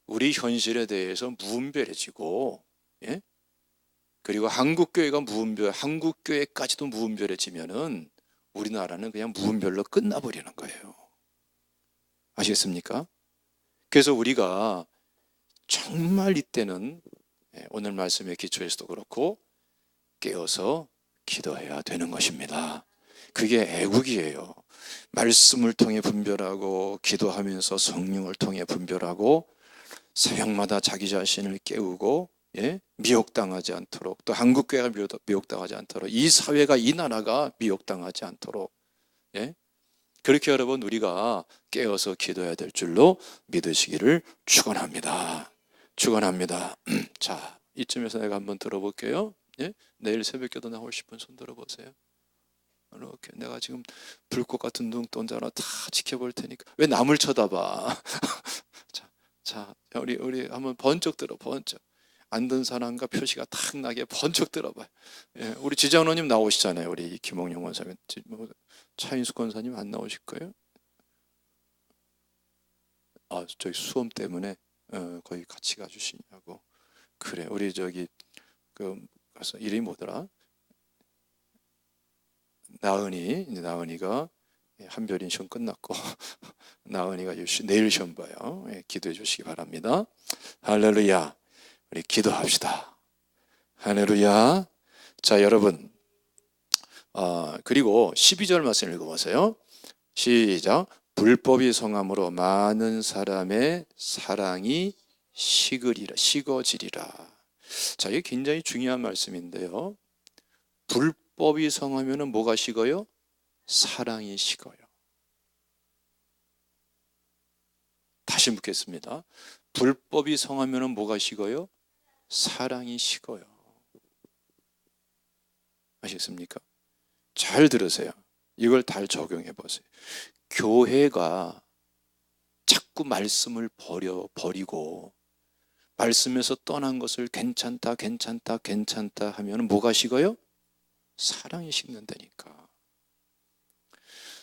우리 현실에 대해서 무분별해지고, 그리고 한국교회까지도 무분별해지면은 우리나라는 그냥 무분별로 끝나버리는 거예요. 아시겠습니까? 그래서 우리가 정말 이때는 오늘 말씀의 기초에서도 그렇고 깨어서 기도해야 되는 것입니다. 그게 애국이에요. 말씀을 통해 분별하고, 기도하면서 성령을 통해 분별하고, 새벽마다 자기 자신을 깨우고, 미혹당하지 않도록, 또 한국교회가 미혹당하지 않도록, 이 사회가, 이 나라가 미혹당하지 않도록, 그렇게 여러분 우리가 깨어서 기도해야 될 줄로 믿으시기를 축원합니다. 축원합니다. 자, 이쯤에서 내가 한번 들어볼게요. 내일 새벽기도 나올 10분 손 들어보세요. 이렇게 내가 지금 불꽃 같은 눈동자로 다 지켜볼 테니까 왜 남을 쳐다봐? 자, 우리 한번 번쩍 들어, 번쩍. 안 든 사람과 표시가 탁 나게 번쩍 들어봐요. 우리 지장로님 나오시잖아요. 우리 김홍영 원사님, 차인숙 권사님 안 나오실 거예요? 저희 수험 때문에 거기 같이 가주시냐고. 그래, 우리 저기 가서 이름이 뭐더라? 나은이가 한별인 시험 끝났고 나은이가 내일 시험 봐요. 기도해 주시기 바랍니다. 할렐루야. 우리 기도합시다. 할렐루야. 자, 여러분, 그리고 12절 말씀 읽어보세요. 시작. 불법이 성함으로 많은 사람의 사랑이 식어지리라. 자, 이게 굉장히 중요한 말씀인데요. 불법이 성하면은 뭐가 식어요? 사랑이 식어요. 다시 묻겠습니다. 불법이 성하면은 뭐가 식어요? 사랑이 식어요. 아시겠습니까? 잘 들으세요. 이걸 잘 적용해 보세요. 교회가 자꾸 말씀을 버리고 말씀에서 떠난 것을 괜찮다 하면 뭐가 식어요? 사랑이 식는다니까.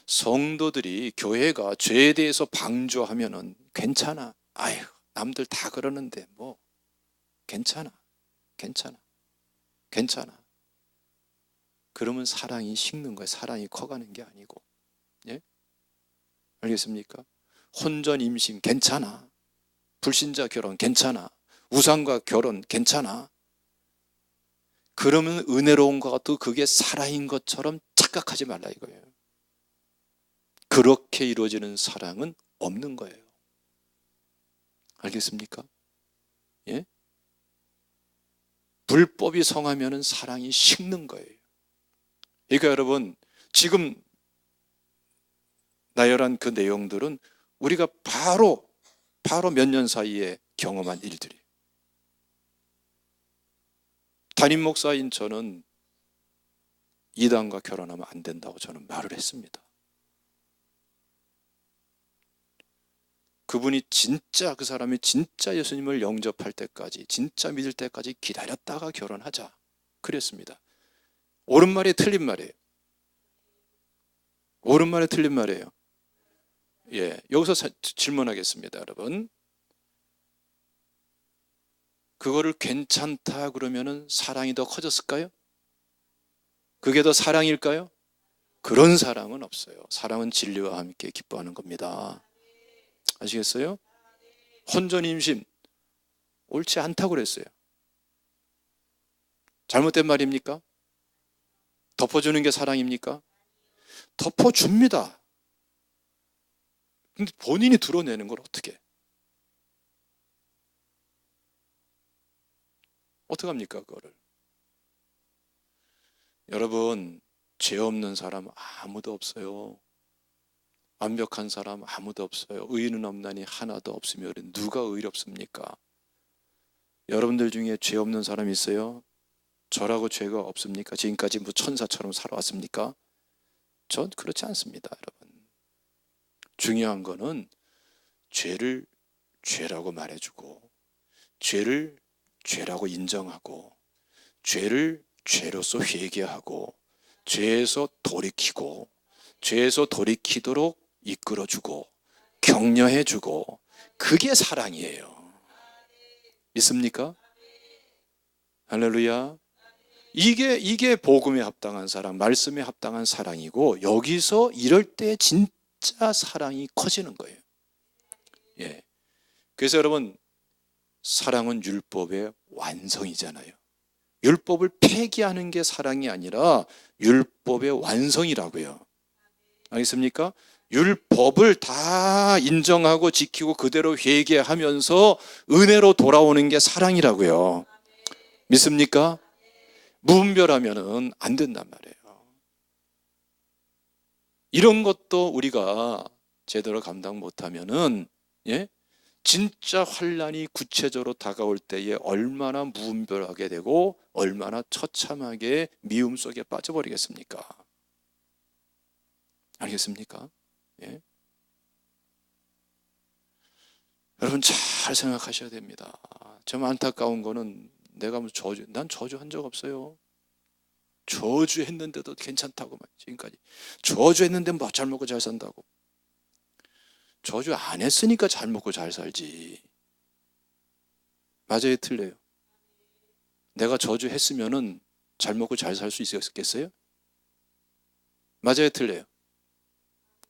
성도들이, 교회가 죄에 대해서 방조하면은 괜찮아. 아유, 남들 다 그러는데 뭐 괜찮아. 그러면 사랑이 식는 거예요. 사랑이 커가는 게 아니고. 알겠습니까? 혼전 임신 괜찮아. 불신자 결혼 괜찮아. 우상과 결혼 괜찮아. 그러면 은혜로운 것도 그게 사랑인 것처럼 착각하지 말라 이거예요. 그렇게 이루어지는 사랑은 없는 거예요. 알겠습니까? 불법이 성하면 사랑이 식는 거예요. 그러니까 여러분, 지금 나열한 그 내용들은 우리가 바로 몇 년 사이에 경험한 일들이에요. 담임 목사인 저는 이단과 결혼하면 안 된다고 저는 말을 했습니다. 그 사람이 진짜 예수님을 영접할 때까지, 진짜 믿을 때까지 기다렸다가 결혼하자 그랬습니다. 옳은 말이 틀린 말이에요. 옳은 말이 틀린 말이에요. 여기서 질문하겠습니다, 여러분. 그거를 괜찮다 그러면은 사랑이 더 커졌을까요? 그게 더 사랑일까요? 그런 사랑은 없어요. 사랑은 진리와 함께 기뻐하는 겁니다. 아시겠어요? 혼전 임신 옳지 않다고 그랬어요. 잘못된 말입니까? 덮어주는 게 사랑입니까? 덮어줍니다. 근데 본인이 드러내는 걸 어떻게 합니까, 그거를? 여러분, 죄 없는 사람 아무도 없어요. 완벽한 사람 아무도 없어요. 의인은 없나니 하나도 없으며 누가 의롭습니까? 여러분들 중에 죄 없는 사람 있어요? 저라고 죄가 없습니까? 지금까지 뭐 천사처럼 살아왔습니까? 전 그렇지 않습니다, 여러분. 중요한 거는 죄를 죄라고 말해주고, 죄를 죄라고 인정하고, 죄를 죄로서 회개하고, 죄에서 돌이키고, 죄에서 돌이키도록 이끌어주고 격려해주고, 그게 사랑이에요. 믿습니까? 할렐루야. 이게 복음에 합당한 사랑, 말씀에 합당한 사랑이고, 여기서 이럴 때 진짜 사랑이 커지는 거예요. 예. 그래서 여러분, 사랑은 율법의 완성이잖아요. 율법을 폐기하는 게 사랑이 아니라 율법의 완성이라고요. 알겠습니까? 율법을 다 인정하고 지키고 그대로 회개하면서 은혜로 돌아오는 게 사랑이라고요. 믿습니까? 무분별하면은 안 된단 말이에요. 이런 것도 우리가 제대로 감당 못하면은, 예? 진짜 환난이 구체적으로 다가올 때에 얼마나 무분별하게 되고 얼마나 처참하게 미움 속에 빠져버리겠습니까? 알겠습니까? 예? 여러분 잘 생각하셔야 됩니다. 좀 안타까운 거는 내가 난 저주한 적 없어요. 저주했는데도 괜찮다고 막 지금까지. 저주했는데 뭐 잘 먹고 잘 산다고. 저주 안 했으니까 잘 먹고 잘 살지. 맞아요, 틀려요? 내가 저주했으면은 잘 먹고 잘 살 수 있었겠어요? 맞아요, 틀려요?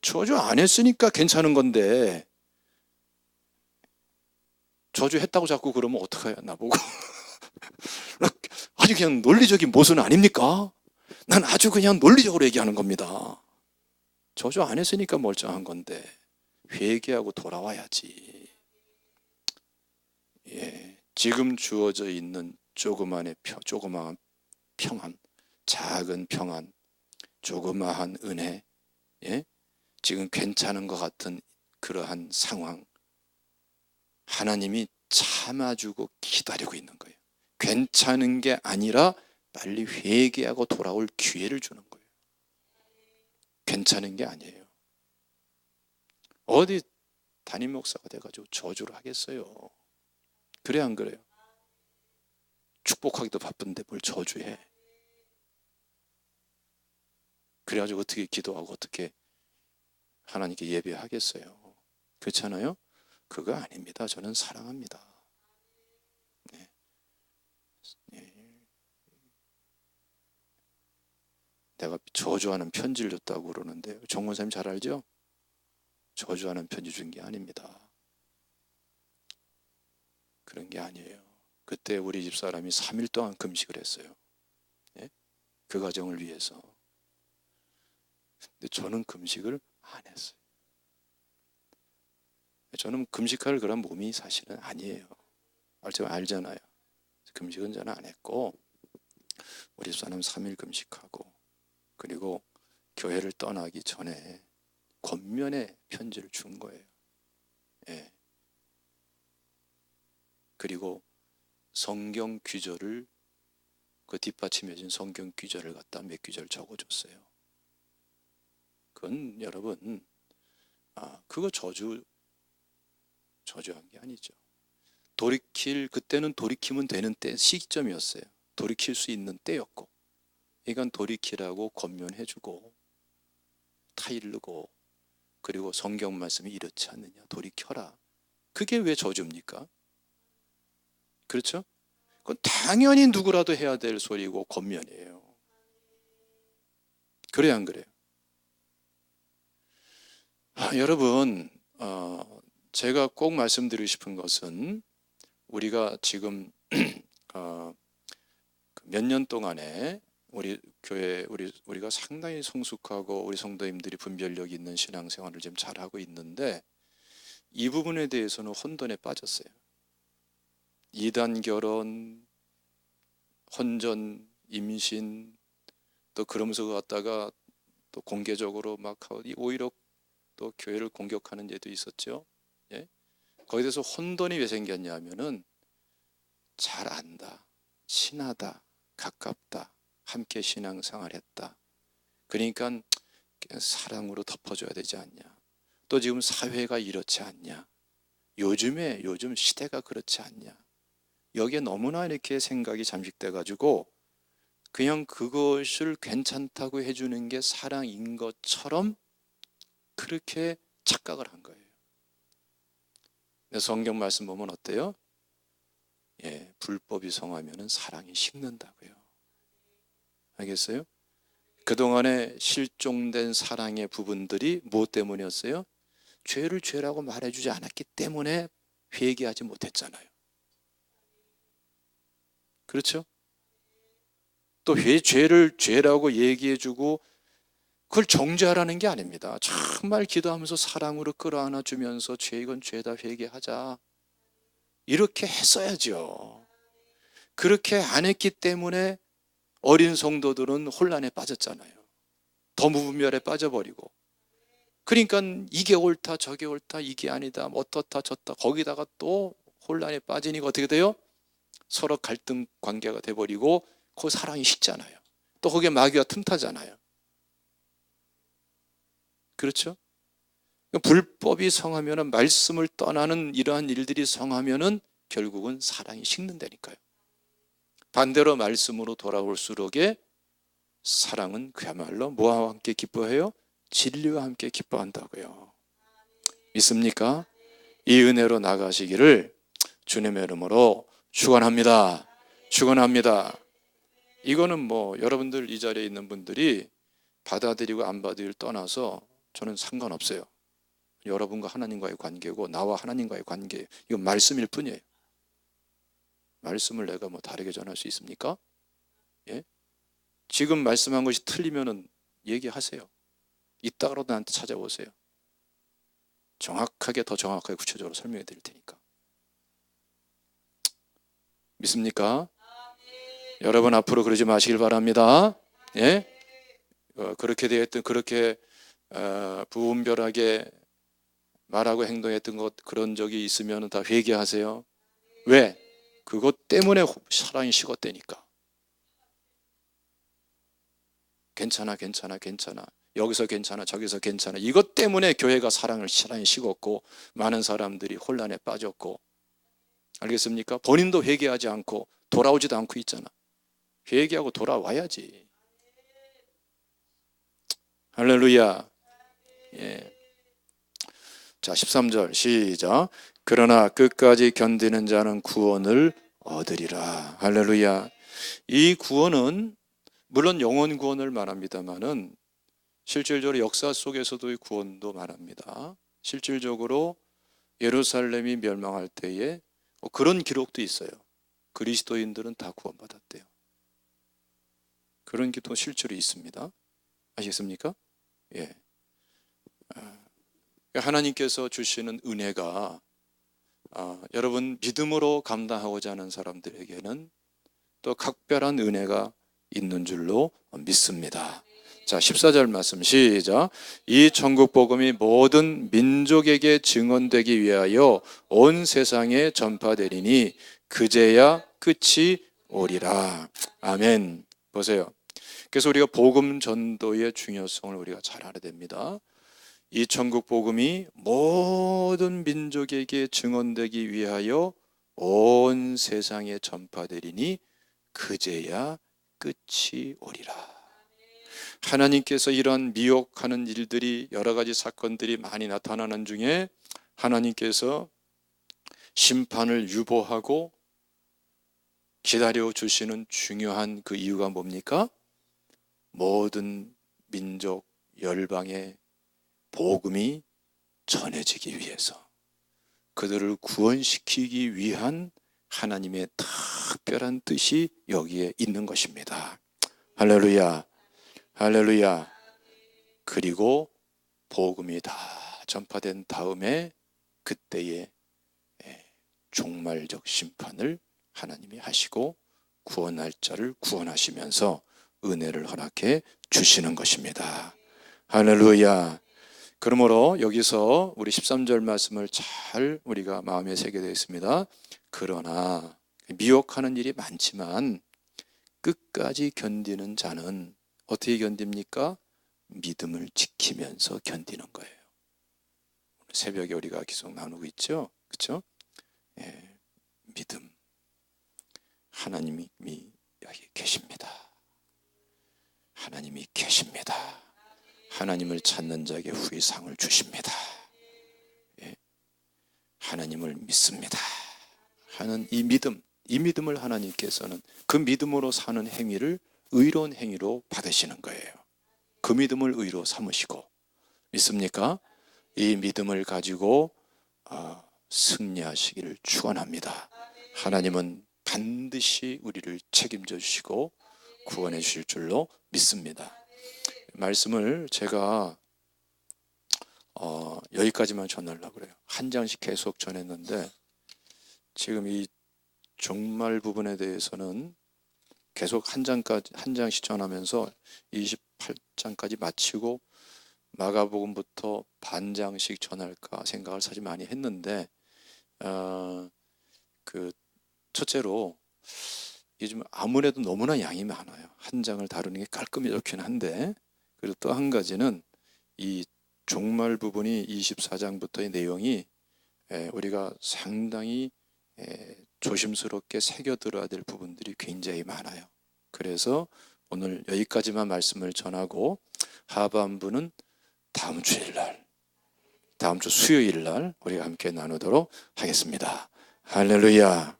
저주 안 했으니까 괜찮은 건데, 저주했다고 자꾸 그러면 어떡해요, 나보고. 아주 그냥 논리적인 모순 아닙니까? 난 아주 그냥 논리적으로 얘기하는 겁니다. 저주 안 했으니까 멀쩡한 건데 회개하고 돌아와야지. 예, 지금 주어져 있는 조그마한 평안, 작은 평안, 조그마한 은혜, 예? 지금 괜찮은 것 같은 그러한 상황, 하나님이 참아주고 기다리고 있는 거예요. 괜찮은 게 아니라 빨리 회개하고 돌아올 기회를 주는 거예요. 괜찮은 게 아니에요. 어디 담임 목사가 돼가지고 저주를 하겠어요? 그래 안 그래요? 축복하기도 바쁜데 뭘 저주해? 그래가지고 어떻게 기도하고 어떻게 하나님께 예배하겠어요? 그렇잖아요? 그거 아닙니다. 저는 사랑합니다. 네. 네. 내가 저주하는 편지를 줬다고 그러는데 정권사님 잘 알죠? 저주하는 편지 준 게 아닙니다. 그런 게 아니에요. 그때 우리 집사람이 3일 동안 금식을 했어요. 예? 그 가정을 위해서. 근데 저는 금식을 안 했어요. 저는 금식할 그런 몸이 사실은 아니에요. 알잖아요. 금식은 저는 안 했고, 우리 집사람 3일 금식하고, 그리고 교회를 떠나기 전에 권면의 편지를 준 거예요. 예. 그리고 성경 귀절을, 그 뒷받침해진 성경 귀절을 갖다 몇 귀절 적어줬어요. 그건 여러분, 그거 저주한 게 아니죠. 그때는 돌이키면 되는 시점이었어요. 돌이킬 수 있는 때였고, 이건 돌이키라고 권면해주고 타일르고, 그리고 성경 말씀이 이렇지 않느냐, 돌이켜라. 그게 왜 저주입니까? 그렇죠? 그건 당연히 누구라도 해야 될 소리고 권면이에요. 그래야 안 그래요? 여러분, 제가 꼭 말씀드리고 싶은 것은, 우리가 지금 몇 년 동안에 우리 교회 우리가 상당히 성숙하고 우리 성도님들이 분별력 있는 신앙생활을 지금 잘하고 있는데, 이 부분에 대해서는 혼돈에 빠졌어요. 이단 결혼, 혼전, 임신, 또 그러면서 갔다가 또 공개적으로 막 오히려 또 교회를 공격하는 예도 있었죠. 예? 거기에 대해서 혼돈이 왜 생겼냐 하면은 잘 안다, 친하다, 가깝다, 함께 신앙생활 했다. 그러니까 사랑으로 덮어줘야 되지 않냐. 또 지금 사회가 이렇지 않냐. 요즘 시대가 그렇지 않냐. 여기에 너무나 이렇게 생각이 잠식돼 가지고 그냥 그것을 괜찮다고 해주는 게 사랑인 것처럼 그렇게 착각을 한 거예요. 성경 말씀 보면 어때요? 불법이 성하면 사랑이 식는다고요. 알겠어요? 그동안에 실종된 사랑의 부분들이 무엇 때문이었어요? 죄를 죄라고 말해주지 않았기 때문에 회개하지 못했잖아요. 그렇죠? 또 죄를 죄라고 얘기해주고 그걸 정죄하라는 게 아닙니다. 정말 기도하면서 사랑으로 끌어안아 주면서 이건 죄다 회개하자. 이렇게 했어야죠. 그렇게 안 했기 때문에 어린 성도들은 혼란에 빠졌잖아요. 더 무분별에 빠져버리고. 그러니까 이게 옳다 저게 옳다 이게 아니다 어떻다 저렇다 거기다가 또 혼란에 빠지니까 어떻게 돼요? 서로 갈등 관계가 돼버리고 그 사랑이 식잖아요. 또 거기에 마귀가 틈타잖아요. 그렇죠? 불법이 성하면은 말씀을 떠나는 이러한 일들이 성하면은 결국은 사랑이 식는다니까요. 반대로 말씀으로 돌아올수록에 사랑은 그야말로 뭐와 함께 기뻐해요? 진리와 함께 기뻐한다고요. 믿습니까? 이 은혜로 나가시기를 주님의 이름으로 축원합니다. 축원합니다. 이거는 뭐 여러분들 이 자리에 있는 분들이 받아들이고 안 받아들일 떠나서 저는 상관없어요. 여러분과 하나님과의 관계고 나와 하나님과의 관계. 이건 말씀일 뿐이에요. 말씀을 내가 뭐 다르게 전할 수 있습니까? 예? 지금 말씀한 것이 틀리면은 얘기하세요. 이따가라도 나한테 찾아오세요. 더 정확하게 구체적으로 설명해 드릴 테니까. 믿습니까? 여러분 앞으로 그러지 마시길 바랍니다. 예? 그렇게 되었던 그렇게 부분별하게 말하고 행동했던 것 그런 적이 있으면 다 회개하세요. 왜? 그것 때문에 사랑이 식었다니까. 괜찮아. 여기서 괜찮아 저기서 괜찮아. 이것 때문에 교회가 사랑이 식었고 많은 사람들이 혼란에 빠졌고. 알겠습니까? 본인도 회개하지 않고 돌아오지도 않고 있잖아. 회개하고 돌아와야지. 할렐루야. 예. 자, 13절 시작. 그러나 끝까지 견디는 자는 구원을 얻으리라. 할렐루야. 이 구원은 물론 영혼 구원을 말합니다만은 실질적으로 역사 속에서도의 구원도 말합니다. 실질적으로 예루살렘이 멸망할 때에 그런 기록도 있어요. 그리스도인들은 다 구원받았대요. 그런 기도 실제로 있습니다. 아시겠습니까? 예. 하나님께서 주시는 은혜가 여러분 믿음으로 감당하고자 하는 사람들에게는 또 각별한 은혜가 있는 줄로 믿습니다. 자, 14절 말씀 시작. 이 천국 복음이 모든 민족에게 증언되기 위하여 온 세상에 전파되리니 그제야 끝이 오리라. 아멘. 보세요. 그래서 우리가 복음 전도의 중요성을 우리가 잘 알아야 됩니다. 이 천국 복음이 모든 민족에게 증언되기 위하여 온 세상에 전파되리니 그제야 끝이 오리라. 하나님께서 이런 미혹하는 일들이 여러 가지 사건들이 많이 나타나는 중에 하나님께서 심판을 유보하고 기다려 주시는 중요한 그 이유가 뭡니까? 모든 민족 열방의 복음이 전해지기 위해서 그들을 구원시키기 위한 하나님의 특별한 뜻이 여기에 있는 것입니다. 할렐루야. 할렐루야. 그리고 복음이 다 전파된 다음에 그때의 종말적 심판을 하나님이 하시고 구원할 자를 구원하시면서 은혜를 허락해 주시는 것입니다. 할렐루야. 그러므로 여기서 우리 13절 말씀을 잘 우리가 마음에 새게 되어 있습니다. 그러나 미혹하는 일이 많지만 끝까지 견디는 자는 어떻게 견딥니까? 믿음을 지키면서 견디는 거예요. 새벽에 우리가 계속 나누고 있죠, 그렇죠? 예, 믿음. 하나님이 여기 계십니다. 하나님이 계십니다. 하나님을 찾는 자에게 후히 상을 주십니다. 예, 하나님을 믿습니다 하는 이 믿음을 하나님께서는 그 믿음으로 사는 행위를 의로운 행위로 받으시는 거예요. 그 믿음을 의로 삼으시고, 믿습니까? 이 믿음을 가지고 승리하시기를 축원합니다. 하나님은 반드시 우리를 책임져 주시고 구원해 주실 줄로 믿습니다. 말씀을 제가 여기까지만 전하려고 그래요. 한 장씩 계속 전했는데 지금 이 종말 부분에 대해서는 계속 한 장씩 전하면서 28장까지 마치고 마가복음부터 반 장씩 전할까 생각을 사실 많이 했는데 첫째로 요즘 아무래도 너무나 양이 많아요. 한 장을 다루는 게 깔끔히 좋긴 한데, 그리고 또 한 가지는 이 종말 부분이 24장부터의 내용이 우리가 상당히 조심스럽게 새겨들어야 될 부분들이 굉장히 많아요. 그래서 오늘 여기까지만 말씀을 전하고 하반부는 다음 주일날, 다음 주 수요일날 우리가 함께 나누도록 하겠습니다. 할렐루야.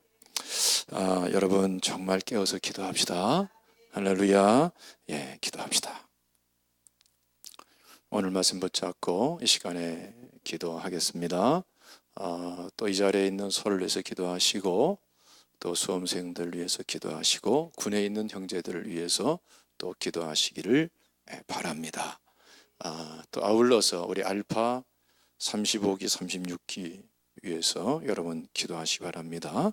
여러분 정말 깨어서 기도합시다. 할렐루야. 예, 기도합시다. 오늘 말씀 붙잡고 이 시간에 기도하겠습니다. 또 이 자리에 있는 서를 위해서 기도하시고, 또 수험생들 위해서 기도하시고, 군에 있는 형제들을 위해서 또 기도하시기를 바랍니다. 또 아울러서 우리 알파 35기 36기 위해서 여러분 기도하시기 바랍니다.